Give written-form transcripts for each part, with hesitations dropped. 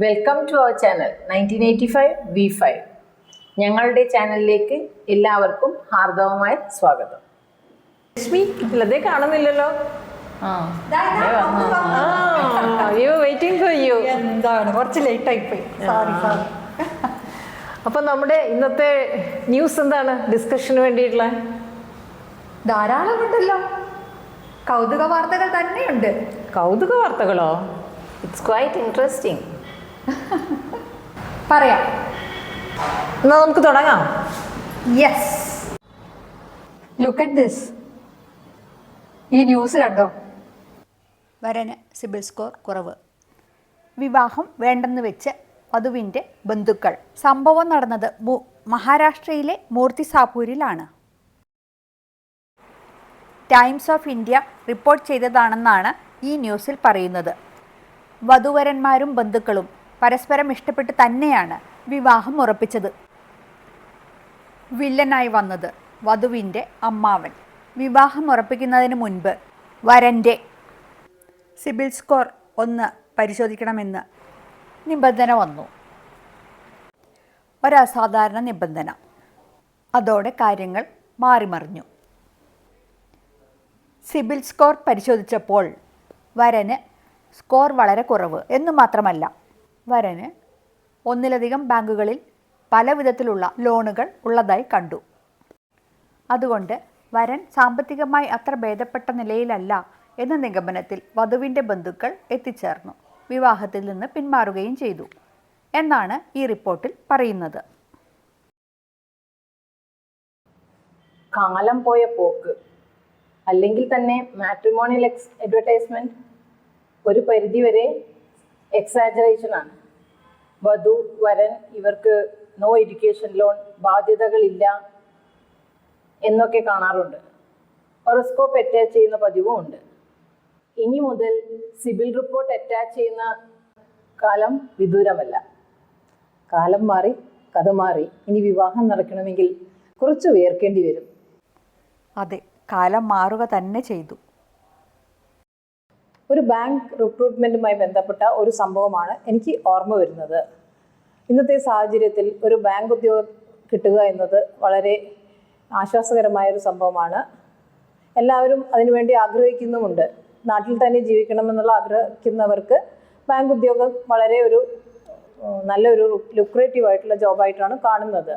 Welcome to our channel 1985 V5. ഞങ്ങളുടെ ചാനലിലേക്ക് എല്ലാവർക്കും ഹാർദവമായ സ്വാഗതം. ലക്ഷ്മി ലതയെ കാണുന്നില്ലല്ലോ. Waiting for you. എന്താണ് കുറച്ച് ലേറ്റ് ആയിപ്പോയി, സോറി. അപ്പൊ നമ്മുടെ ഇന്നത്തെ ന്യൂസ് എന്താണ് ഡിസ്കഷന് വേണ്ടിയിട്ടുള്ള? ധാരാളം ഉണ്ടല്ലോ, കൗതുക വാർത്തകൾ തന്നെയുണ്ട്. കൗതുക വാർത്തകളോ? It's quite interesting. പറയാം, എന്നാ നമുക്ക് തുടങ്ങാം. Yes, look at this. ഈ ന്യൂസ് കണ്ടോ? വരന് സിബിൽ സ്കോർ കുറവ്, വിവാഹം വേണ്ടെന്ന് വെച്ച് വധുവിൻ്റെ ബന്ധുക്കൾ. സംഭവം നടന്നത് മഹാരാഷ്ട്രയിലെ മൂർത്തിസാപൂരിലാണ്. ടൈംസ് ഓഫ് ഇന്ത്യ റിപ്പോർട്ട് ചെയ്തതാണെന്നാണ് ഈ ന്യൂസിൽ പറയുന്നത്. വധുവരന്മാരും ബന്ധുക്കളും പരസ്പരം ഇഷ്ടപ്പെട്ട് തന്നെയാണ് വിവാഹം ഉറപ്പിച്ചത്. വില്ലനായി വന്നത് വധുവിൻ്റെ അമ്മാവൻ. വിവാഹം ഉറപ്പിക്കുന്നതിന് മുൻപ് വരൻ്റെ സിബിൽ സ്കോർ ഒന്ന് പരിശോധിക്കണമെന്ന് നിബന്ധന വന്നു. ഒരസാധാരണ നിബന്ധന. അതോടെ കാര്യങ്ങൾ മാറിമറിഞ്ഞു. സിബിൽ സ്കോർ പരിശോധിച്ചപ്പോൾ വരന് സ്കോർ വളരെ കുറവ് എന്നു മാത്രമല്ല, വരന് ഒന്നിലധികം ബാങ്കുകളിൽ പല വിധത്തിലുള്ള ലോണുകൾ ഉള്ളതായി കണ്ടു. അതുകൊണ്ട് വരൻ സാമ്പത്തികമായി അത്ര ഭേദപ്പെട്ട നിലയിലല്ല എന്ന നിഗമനത്തിൽ വധുവിൻ്റെ ബന്ധുക്കൾ എത്തിച്ചേർന്നു. വിവാഹത്തിൽ നിന്ന് പിന്മാറുകയും ചെയ്തു എന്നാണ് ഈ റിപ്പോർട്ടിൽ പറയുന്നത്. കാലം പോയ പോക്ക്, അല്ലെങ്കിൽ തന്നെ മാട്രിമോണിയൽ അഡ്വർടൈസ്മെന്റ് ഒരു പരിധിവരെ എക്സാജറേഷനാണ്. വധു വരൻ ഇവർക്ക് നോ എഡ്യൂക്കേഷൻ ലോൺ, ബാധ്യതകളില്ല എന്നൊക്കെ കാണാറുണ്ട്. ഹൊറോസ്കോപ്പ് അറ്റാച്ച് ചെയ്യുന്ന പതിവും ഉണ്ട്. ഇനി മുതൽ സിബിൽ റിപ്പോർട്ട് അറ്റാച്ച് ചെയ്യുന്ന കാലം വിദൂരമല്ല. കാലം മാറി, കഥ മാറി. ഇനി വിവാഹം നടക്കണമെങ്കിൽ കുറച്ച് ഉയർക്കേണ്ടി വരും. അതെ, കാലം മാറുക തന്നെ ചെയ്തു. ഒരു ബാങ്ക് റിക്രൂട്ട്മെൻറ്റുമായി ബന്ധപ്പെട്ട ഒരു സംഭവമാണ് എനിക്ക് ഓർമ്മ വരുന്നത്. ഇന്നത്തെ സാഹചര്യത്തിൽ ഒരു ബാങ്ക് ഉദ്യോഗം കിട്ടുക എന്നത് വളരെ ആശ്വാസകരമായൊരു സംഭവമാണ്. എല്ലാവരും അതിനുവേണ്ടി ആഗ്രഹിക്കുന്നുമുണ്ട്. നാട്ടിൽ തന്നെ ജീവിക്കണമെന്നുള്ള ആഗ്രഹിക്കുന്നവർക്ക് ബാങ്ക് ഉദ്യോഗം വളരെ നല്ലൊരു ലുക്രേറ്റീവ് ആയിട്ടുള്ള ജോബായിട്ടാണ് കാണുന്നത്.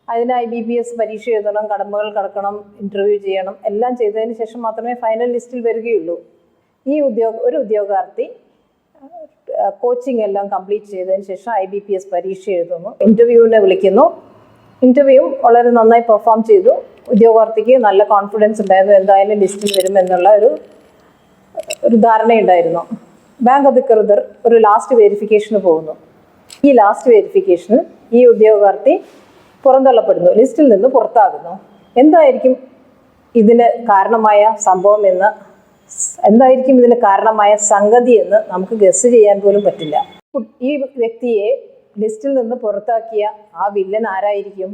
അതിന് IBPS പരീക്ഷ എഴുതണം, കടമ്പകൾ കടക്കണം, ഇൻ്റർവ്യൂ ചെയ്യണം. എല്ലാം ചെയ്തതിന് ശേഷം മാത്രമേ ഫൈനൽ ലിസ്റ്റിൽ വരികയുള്ളൂ. ഒരു ഉദ്യോഗാർത്ഥി കോച്ചിങ് എല്ലാം കംപ്ലീറ്റ് ചെയ്തതിന് ശേഷം IBPS പരീക്ഷ എഴുതുന്നു, ഇൻ്റർവ്യൂവിനെ വിളിക്കുന്നു. ഇൻ്റർവ്യൂ വളരെ നന്നായി പെർഫോം ചെയ്തു. ഉദ്യോഗാർത്ഥിക്ക് നല്ല കോൺഫിഡൻസ് ഉണ്ടായിരുന്നു, എന്തായാലും ലിസ്റ്റിൽ വരുമെന്നുള്ള ഒരു ധാരണയുണ്ടായിരുന്നു. ബാങ്ക് അധികൃതർ ഒരു ലാസ്റ്റ് വെരിഫിക്കേഷന് പോകുന്നു. ഈ ലാസ്റ്റ് വെരിഫിക്കേഷനിൽ ഈ ഉദ്യോഗാർത്ഥി പുറന്തള്ളപ്പെടുന്നു, ലിസ്റ്റിൽ നിന്ന് പുറത്താകുന്നു. എന്തായിരിക്കും ഇതിന് കാരണമായ സംഭവം എന്ന്, എന്തായിരിക്കും ഇതിന് കാരണമായ സംഗതി എന്ന് നമുക്ക് ഗസ് ചെയ്യാൻ പോലും പറ്റില്ല. ഈ വ്യക്തിയെ ലിസ്റ്റിൽ നിന്ന് പുറത്താക്കിയ ആ വില്ലൻ ആരായിരിക്കും?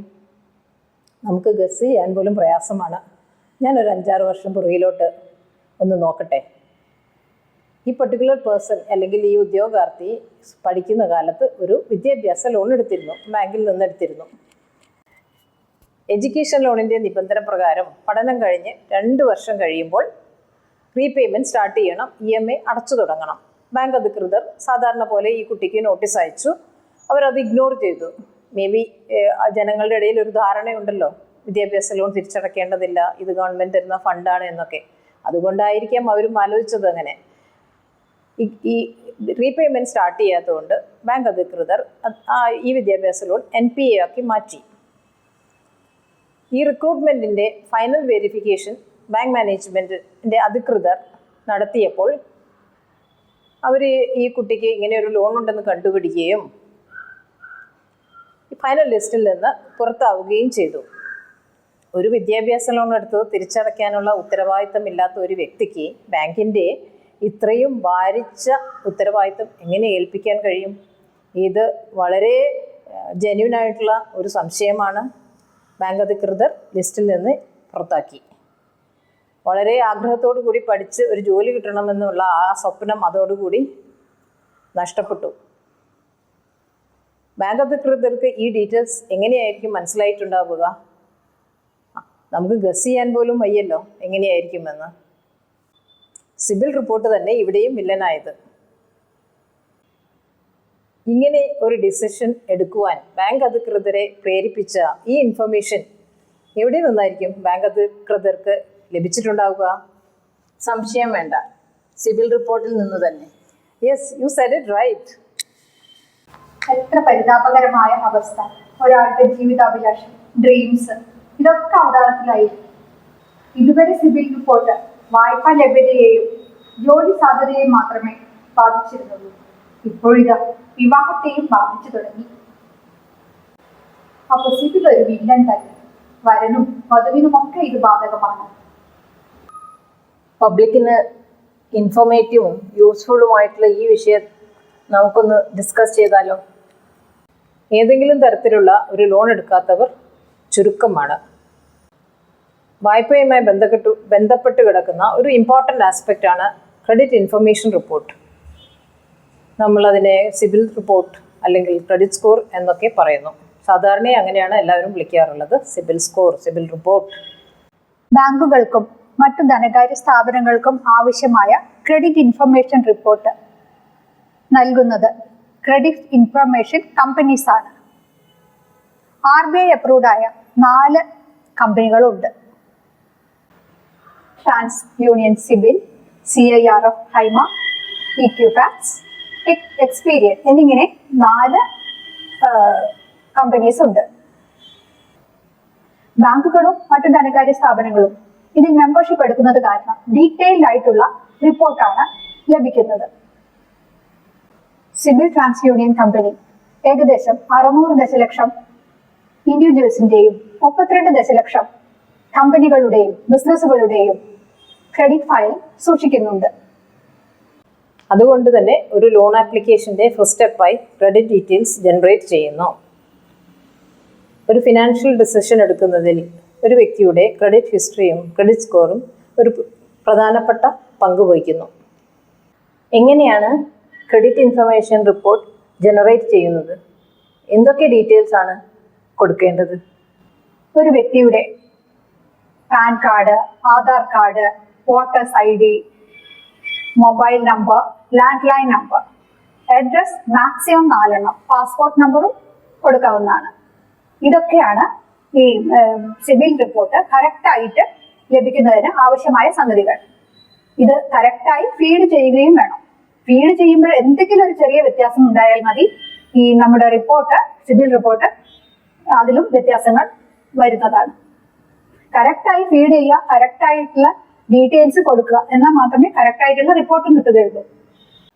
നമുക്ക് ഗസ് ചെയ്യാൻ പോലും പ്രയാസമാണ്. ഞാനൊരു 5-6 വർഷം പുറകിലോട്ട് ഒന്ന് നോക്കട്ടെ. ഈ പർട്ടിക്കുലർ പേഴ്സൺ അല്ലെങ്കിൽ ഈ ഉദ്യോഗാർത്ഥി പഠിക്കുന്ന കാലത്ത് ഒരു വിദ്യാഭ്യാസ ലോൺ എടുത്തിരുന്നു, ബാങ്കിൽ നിന്ന് എടുത്തിരുന്നു. എഡ്യൂക്കേഷൻ ലോണിൻ്റെ നിബന്ധന പ്രകാരം പഠനം കഴിഞ്ഞ് 2 വർഷം കഴിയുമ്പോൾ റീപേയ്മെൻറ്റ് സ്റ്റാർട്ട് ചെയ്യണം, EMI അടച്ചു തുടങ്ങണം. ബാങ്ക് അധികൃതർ സാധാരണ പോലെ ഈ കുട്ടിക്ക് നോട്ടീസ് അയച്ചു. അവരത് ഇഗ്നോർ ചെയ്തു. മേ ബി ജനങ്ങളുടെ ഇടയിൽ ഒരു ധാരണയുണ്ടല്ലോ, വിദ്യാഭ്യാസ ലോൺ തിരിച്ചടക്കേണ്ടതില്ല, ഇത് ഗവൺമെൻറ് തരുന്ന ഫണ്ടാണ് എന്നൊക്കെ. അതുകൊണ്ടായിരിക്കാം അവരും ആലോചിച്ചത് അങ്ങനെ. ഈ റീപേയ്മെൻറ്റ് സ്റ്റാർട്ട് ചെയ്യാത്തതുകൊണ്ട് ബാങ്ക് അധികൃതർ ഈ വിദ്യാഭ്യാസ ലോൺ NPA ആക്കി മാറ്റി. ഈ റിക്രൂട്ട്മെൻറ്റിൻ്റെ ഫൈനൽ വെരിഫിക്കേഷൻ ബാങ്ക് മാനേജ്മെൻറ്റിൻ്റെ അധികൃതർ നടത്തിയപ്പോൾ അവർ ഈ കുട്ടിക്ക് ഇങ്ങനെ ഒരു ലോൺ ഉണ്ടെന്ന് കണ്ടുപിടിക്കുകയും ഫൈനൽ ലിസ്റ്റിൽ നിന്ന് പുറത്താവുകയും ചെയ്തു. ഒരു വിദ്യാഭ്യാസ ലോൺ എടുത്തത് തിരിച്ചടയ്ക്കാനുള്ള ഉത്തരവാദിത്തമില്ലാത്ത ഒരു വ്യക്തിക്ക് ബാങ്കിൻ്റെ ഇത്രയും ഭാരിച്ച ഉത്തരവാദിത്തം എങ്ങനെ ഏൽപ്പിക്കാൻ കഴിയും? ഇത് വളരെ ജെന്യൂനായിട്ടുള്ള ഒരു സംശയമാണ്. ബാങ്ക് അധികൃതർ ലിസ്റ്റിൽ നിന്ന് പുറത്താക്കി. വളരെ ആഗ്രഹത്തോടു കൂടി പഠിച്ച് ഒരു ജോലി കിട്ടണമെന്നുള്ള ആ സ്വപ്നം അതോടുകൂടി നഷ്ടപ്പെട്ടു. ബാങ്ക് അധികൃതർക്ക് ഈ ഡീറ്റെയിൽസ് എങ്ങനെയായിരിക്കും മനസ്സിലായിട്ടുണ്ടാവുക? നമുക്ക് ഗസ് ചെയ്യാൻ പോലും വയ്യല്ലോ എങ്ങനെയായിരിക്കുമെന്ന്. സിബിൽ റിപ്പോർട്ട് തന്നെ ഇവിടെയും വില്ലനായത്. ഇങ്ങനെ ഒരു ഡിസിഷൻ എടുക്കുവാൻ ബാങ്ക് അധികൃതരെ പ്രേരിപ്പിച്ച ഈ ഇൻഫർമേഷൻ എവിടെ നിന്നായിരിക്കും ബാങ്ക് അധികൃതർക്ക് ലഭിച്ചിട്ടുണ്ടാവുക? സംശയം വേണ്ട, സിവിൽ റിപ്പോർട്ടിൽ നിന്ന് തന്നെ. Yes, you said it right. എത്ര പരിതാപകരമായ അവസ്ഥ. ഒരാളുടെ ജീവിതാഭിലാഷം, ഡ്രീംസ് ഇതൊക്കെ അവതാളത്തിലായി. ഇതുവരെ സിബിൽ റിപ്പോർട്ട് വായ്പാ ലഭ്യതയെയും ജോലി സാധ്യതയെയും മാത്രമേ ബാധിച്ചിരുന്നുള്ളൂ. ഇപ്പോഴിതാ വിവാഹത്തെയും ബാധിച്ചു തുടങ്ങി. അപ്പൊ സിബിൽ ഒരു വില്ലൻ തന്നെ. വരനും വധുവിനുമൊക്കെ ഇത് ബാധകമാണ്. പബ്ലിക്കിന് ഇൻഫോർമേറ്റീവും യൂസ്ഫുള്ളുമായിട്ടുള്ള ഈ വിഷയം നമുക്കൊന്ന് ഡിസ്കസ് ചെയ്താലോ? ഏതെങ്കിലും തരത്തിലുള്ള ഒരു ലോൺ എടുക്കാത്തവർ ചുരുക്കമാണ്. വായ്പയുമായി ബന്ധപ്പെട്ട് കിടക്കുന്ന ഒരു ഇമ്പോർട്ടൻ്റ് ആസ്പെക്റ്റാണ് ക്രെഡിറ്റ് ഇൻഫർമേഷൻ റിപ്പോർട്ട്. നമ്മളതിനെ സിബിൽ റിപ്പോർട്ട് അല്ലെങ്കിൽ ക്രെഡിറ്റ് സ്കോർ എന്നൊക്കെ പറയുന്നു. സാധാരണ അങ്ങനെയാണ് എല്ലാവരും വിളിക്കാറുള്ളത്, സിബിൽ സ്കോർ, സിബിൽ റിപ്പോർട്ട്. ബാങ്കുകൾക്കും മറ്റു ധനകാര്യ സ്ഥാപനങ്ങൾക്കും ആവശ്യമായ ക്രെഡിറ്റ് ഇൻഫർമേഷൻ റിപ്പോർട്ട് നൽകുന്നത് ക്രെഡിറ്റ് ഇൻഫർമേഷൻ കമ്പനീസ് ആണ്. RBI അപ്രൂവ്ഡ് ആയ 4 കമ്പനികളുണ്ട്. ട്രാൻസ് യൂണിയൻ സിബിൽ, CIRF ഹൈമ, ഇക്വിഫാക്സ്, എക്സ്പീരിയൻ എന്നിങ്ങനെ 4 കമ്പനീസ് ഉണ്ട്. ബാങ്കുകളും മറ്റു ധനകാര്യ സ്ഥാപനങ്ങളും ഇതിൽ മെമ്പർഷിപ്പ് എടുക്കുന്നത് കാരണം ഡീറ്റെയിൽഡ് ആയിട്ടുള്ള റിപ്പോർട്ടാണ് ലഭിക്കുന്നത്. സിബിൽ ട്രാൻസ് യൂണിയൻ കമ്പനി ഏകദേശം 600 ദശലക്ഷം ഇൻഡിവിജ്വൽസിന്റെയും 32 ദശലക്ഷം കമ്പനികളുടെയും ബിസിനസ്സുകളുടെയും ക്രെഡിറ്റ് ഫയൽ സൂക്ഷിക്കുന്നുണ്ട്. അതുകൊണ്ട് തന്നെ ഒരു ലോൺ ആപ്ലിക്കേഷൻ്റെ ഫസ്റ്റ് സ്റ്റെപ്പായി ക്രെഡിറ്റ് ഡീറ്റെയിൽസ് ജനറേറ്റ് ചെയ്യുന്നു. ഒരു ഫിനാൻഷ്യൽ ഡിസിഷൻ എടുക്കുന്നതിൽ ഒരു വ്യക്തിയുടെ ക്രെഡിറ്റ് ഹിസ്റ്ററിയും ക്രെഡിറ്റ് സ്കോറും ഒരു പ്രധാനപ്പെട്ട പങ്ക് വഹിക്കുന്നു. എങ്ങനെയാണ് ക്രെഡിറ്റ് ഇൻഫർമേഷൻ റിപ്പോർട്ട് ജനറേറ്റ് ചെയ്യുന്നത്? എന്തൊക്കെ ഡീറ്റെയിൽസ് ആണ് കൊടുക്കേണ്ടത്? ഒരു വ്യക്തിയുടെ pan card, Aadhaar card, voters ID, mobile number, land line number, address maximum 4 എണ്ണം, പാസ്പോർട്ട് നമ്പറും കൊടുക്കാവുന്നതാണ്. ഇതൊക്കെയാണ് ഈ സിബിൽ റിപ്പോർട്ട് കറക്റ്റായിട്ട് ലഭിക്കുന്നതിന് ആവശ്യമായ സംഗതികൾ. ഇത് കറക്റ്റായി ഫീഡ് ചെയ്യുകയും വേണം. ഫീഡ് ചെയ്യുമ്പോൾ എന്തെങ്കിലും ഒരു ചെറിയ വ്യത്യാസം ഉണ്ടായാൽ മതി ഈ നമ്മുടെ റിപ്പോർട്ട്, സിബിൽ റിപ്പോർട്ട് അതിലും വ്യത്യാസങ്ങൾ വരുന്നതാണ്. കറക്റ്റായി ഫീഡ് ചെയ്യുക, കറക്റ്റായിട്ടുള്ള ഡീറ്റെയിൽസ് കൊടുക്കുക, എന്നാൽ മാത്രമേ കറക്റ്റായിട്ടുള്ള റിപ്പോർട്ടും കിട്ടുകയുള്ളൂ.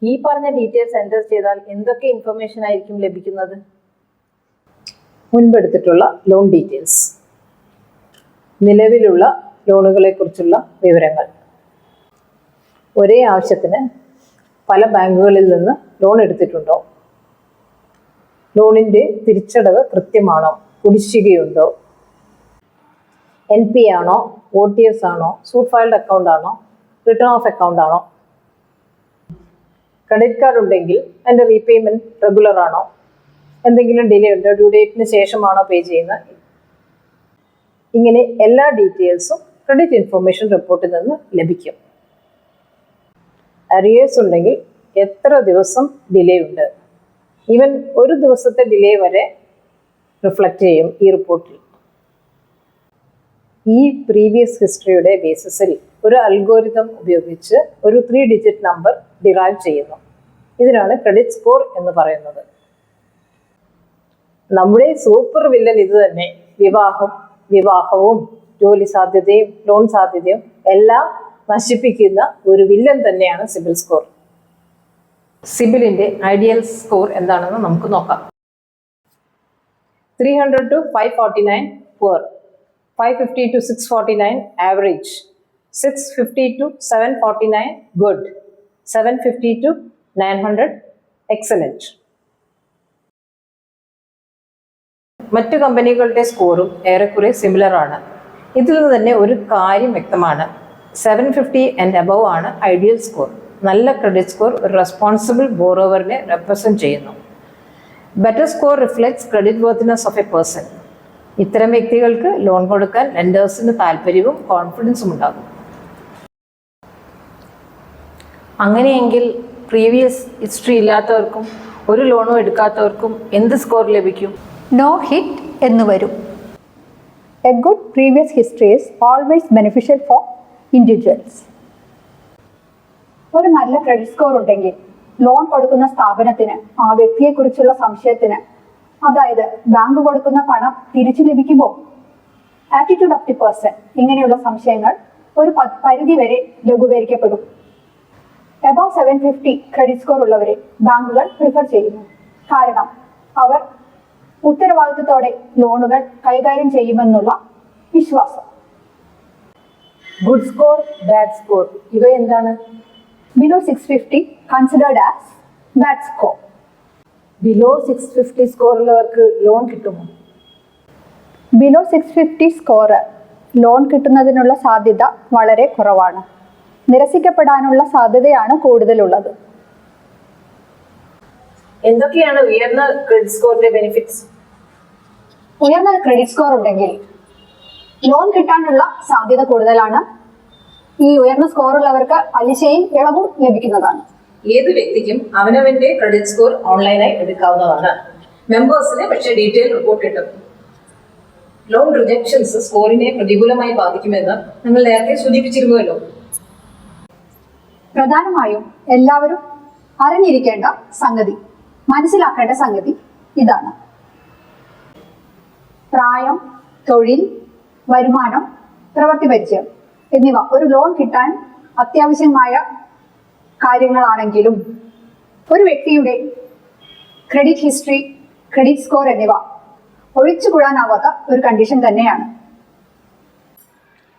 ഈ പറഞ്ഞ ഡീറ്റെയിൽസ് എൻ്റർ ചെയ്താൽ എന്തൊക്കെ ഇൻഫർമേഷൻ ആയിരിക്കും ലഭിക്കുന്നത്? മുൻപെടുത്തിട്ടുള്ള ലോൺ ഡീറ്റെയിൽസ്, നിലവിലുള്ള ലോണുകളെക്കുറിച്ചുള്ള വിവരങ്ങൾ, ഒരേ ആവശ്യത്തിന് പല ബാങ്കുകളിൽ നിന്ന് ലോൺ എടുത്തിട്ടുണ്ടോ, ലോണിൻ്റെ തിരിച്ചടവ് കൃത്യമാണോ, കുടിശ്ശികയുണ്ടോ, NP ആണോ, OTS ആണോ, സൂട്ട് ഫയൽഡ് അക്കൗണ്ട് ആണോ, റിട്ടേൺ ഓഫ് അക്കൗണ്ട് ആണോ, ക്രെഡിറ്റ് കാർഡ് ഉണ്ടെങ്കിൽ അതിൻ്റെ റീപേയ്മെൻറ്റ് റെഗുലർ ആണോ, എന്തെങ്കിലും ഡിലേ ഉണ്ടോ, ഡ്യൂ ഡേറ്റിന് ശേഷമാണോ പേ ചെയ്യുന്നത്. ഇങ്ങനെ എല്ലാ ഡീറ്റെയിൽസും ക്രെഡിറ്റ് ഇൻഫർമേഷൻ റിപ്പോർട്ടിൽ നിന്ന് ലഭിക്കും. അരിയേഴ്സ് ഉണ്ടെങ്കിൽ എത്ര ദിവസം ഡിലേ ഉണ്ട്, ഈവൻ ഒരു ദിവസത്തെ ഡിലേ വരെ റിഫ്ലക്റ്റ് ചെയ്യും ഈ റിപ്പോർട്ടിൽ. ഈ പ്രീവിയസ് ഹിസ്റ്ററിയുടെ ബേസിസിൽ ഒരു അൽഗോരിതം ഉപയോഗിച്ച് ഒരു 3 ഡിജിറ്റ് നമ്പർ ഡിറൈവ് ചെയ്യുന്നു. ഇതിനാണ് ക്രെഡിറ്റ് സ്കോർ എന്ന് പറയുന്നത്. നമ്മുടെ സൂപ്പർ വില്ലൻ ഇത് തന്നെ. വിവാഹവും ജോലി സാധ്യതയും ലോൺ സാധ്യതയും എല്ലാം നശിപ്പിക്കുന്ന ഒരു വില്ലൻ തന്നെയാണ് സിബിൽ സ്കോർ. സിബിലിൻ്റെ ഐഡിയൽ സ്കോർ എന്താണെന്ന് നമുക്ക് നോക്കാം. 300 to 549 poor, 550 to 649 average, 650 to 749 good, 750 to 900 excellent. മറ്റു കമ്പനികളുടെ സ്കോറും ഏറെക്കുറെ സിമിലർ ആണ്. ഇതിൽ നിന്ന് തന്നെ ഒരു കാര്യം വ്യക്തമാണ്, 750 ആൻഡ് അബവ് ആണ് ഐഡിയൽ സ്കോർ. നല്ല ക്രെഡിറ്റ് സ്കോർ ഒരു റെസ്പോൺസിബിൾ ബോറോവറിനെ റെപ്രസെൻറ്റ് ചെയ്യുന്നു. Better score reflects credit worthiness of A person. ഇത്തരം വ്യക്തികൾക്ക് ലോൺ കൊടുക്കാൻ ലെൻഡേഴ്സിന് താല്പര്യവും കോൺഫിഡൻസും ഉണ്ടാകും. അങ്ങനെയെങ്കിൽ പ്രീവിയസ് ഹിസ്റ്ററി ഇല്ലാത്തവർക്കും ഒരു ലോണും എടുക്കാത്തവർക്കും എന്ത് സ്കോർ ലഭിക്കും? നോ ഹിറ്റ് എന്ന് വരും. A good previous history is always beneficial for individuals. ഒരു നല്ല ക്രെഡിറ്റ് സ്കോർ ഉണ്ടെങ്കിൽ ലോൺ കൊടുക്കുന്ന സ്ഥാപനത്തിന് ആ വ്യക്തിയെക്കുറിച്ചുള്ള സംശയത്തിന്, അതായത് ബാങ്ക് കൊടുക്കുന്ന പണം തിരിച്ചു ലഭിക്കുമോ, ആറ്റിറ്റ്യൂഡ് ഓഫ് ദി പേഴ്സൺ, ഇങ്ങനെയുള്ള സംശയങ്ങൾ ഒരു പരിധി വരെ ലഘൂകരിക്കപ്പെടും. എബവ് 750 ക്രെഡിറ്റ് സ്കോർ ഉള്ളവരെ ബാങ്കുകൾ പ്രിഫർ ചെയ്യുന്നു. കാരണം അവർ ഉത്തരവാദിത്തത്തോടെ ലോണുകൾ കൈകാര്യം ചെയ്യുമെന്നുള്ള വിശ്വാസം. ഗുഡ് സ്കോർ, ബാഡ് സ്കോർ, ഇവ എന്താണ്? Below 650 considered as bad score. Below 650 score ഉള്ളവർക്ക് ലോൺ കിട്ടുമോ? ബിലോ 650 സ്കോർ ലോൺ കിട്ടുന്നതിനുള്ള സാധ്യത വളരെ കുറവാണ്. നിരസിക്കപ്പെടാനുള്ള സാധ്യതയാണ് കൂടുതലുള്ളത്. എന്തൊക്കെയാണ് ഉയർന്ന ക്രെഡിറ്റ് സ്കോറിന്റെ ബെനിഫിറ്റ്സ്? ഉയർന്ന ക്രെഡിറ്റ് സ്കോർ ഉണ്ടെങ്കിൽ ലോൺ കിട്ടാനുള്ള സാധ്യത കൂടുതലാണ്. ഈ ഉയർന്ന സ്കോർ ഉള്ളവർക്ക് പലിശയും ഇളവും ലഭിക്കുന്നതാണ്. ഏത് വ്യക്തിക്കും അവനവന്റെ ക്രെഡിറ്റ് സ്കോർ ഓൺലൈനായി എടുക്കാവുന്നതാണ്. മെമ്പേഴ്സിന് പക്ഷേ ഡീറ്റെയിൽ റിപ്പോർട്ട് കിട്ടും. ലോൺ റിജക്ഷൻസ് സ്കോറിനെ പ്രതികൂലമായി ബാധിക്കുമെന്ന് നിങ്ങൾ നേരത്തെ സൂചിപ്പിച്ചിരുന്നുവല്ലോ. പ്രധാനമായും എല്ലാവരും അറിഞ്ഞിരിക്കേണ്ട സംഗതി, മനസ്സിലാക്കേണ്ട സംഗതി ഇതാണ്: പ്രായം, തൊഴിൽ, വരുമാനം, പ്രവൃത്തി പരിചയം എന്നിവ ഒരു ലോൺ കിട്ടാൻ അത്യാവശ്യമായ കാര്യങ്ങളാണെങ്കിലും ഒരു വ്യക്തിയുടെ ക്രെഡിറ്റ് ഹിസ്റ്ററി, ക്രെഡിറ്റ് സ്കോർ എന്നിവ ഒഴിച്ചുകൂടാനാവാത്ത ഒരു കണ്ടീഷൻ തന്നെയാണ്.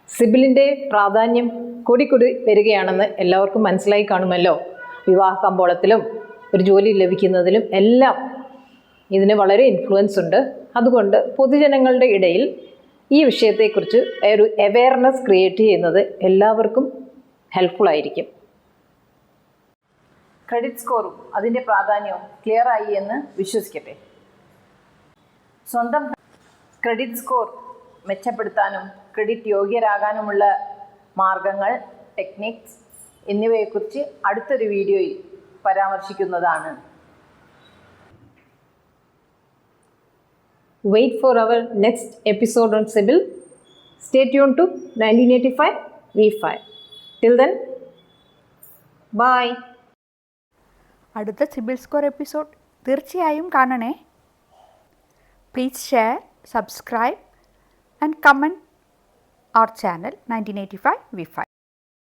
സിബിലിൻ്റെ പ്രാധാന്യം കൂടിക്കൂടി വരികയാണെന്ന് എല്ലാവർക്കും മനസ്സിലായി കാണുമല്ലോ. വിവാഹ കമ്പോളത്തിലും ഒരു ജോലി ലഭിക്കുന്നതിലും എല്ലാം ഇതിന് വളരെ ഇൻഫ്ലുവൻസ് ഉണ്ട്. അതുകൊണ്ട് പൊതുജനങ്ങളുടെ ഇടയിൽ ഈ വിഷയത്തെക്കുറിച്ച് ഒരു അവെയർനെസ് ക്രിയേറ്റ് ചെയ്യുന്നത് എല്ലാവർക്കും ഹെൽപ്ഫുൾ ആയിരിക്കും. ക്രെഡിറ്റ് സ്കോറും അതിൻ്റെ പ്രാധാന്യവും ക്ലിയർ ആയി എന്ന് വിശ്വസിക്കട്ടെ. സ്വന്തം ക്രെഡിറ്റ് സ്കോർ മെച്ചപ്പെടുത്താനും ക്രെഡിറ്റ് യോഗ്യരാകാനുമുള്ള മാർഗങ്ങൾ, ടെക്നിക്സ് എന്നിവയെക്കുറിച്ച് അടുത്തൊരു വീഡിയോയിൽ പരാമർശിക്കുന്നതാണ്. Wait for our next episode on CIBIL. Stay tuned to 1985 V5. Till then, bye. അടുത്ത സിബിൽ സ്കോർ എപ്പിസോഡ് തീർച്ചയായും കാണണേ. Please share, subscribe and comment our channel 1985 V5.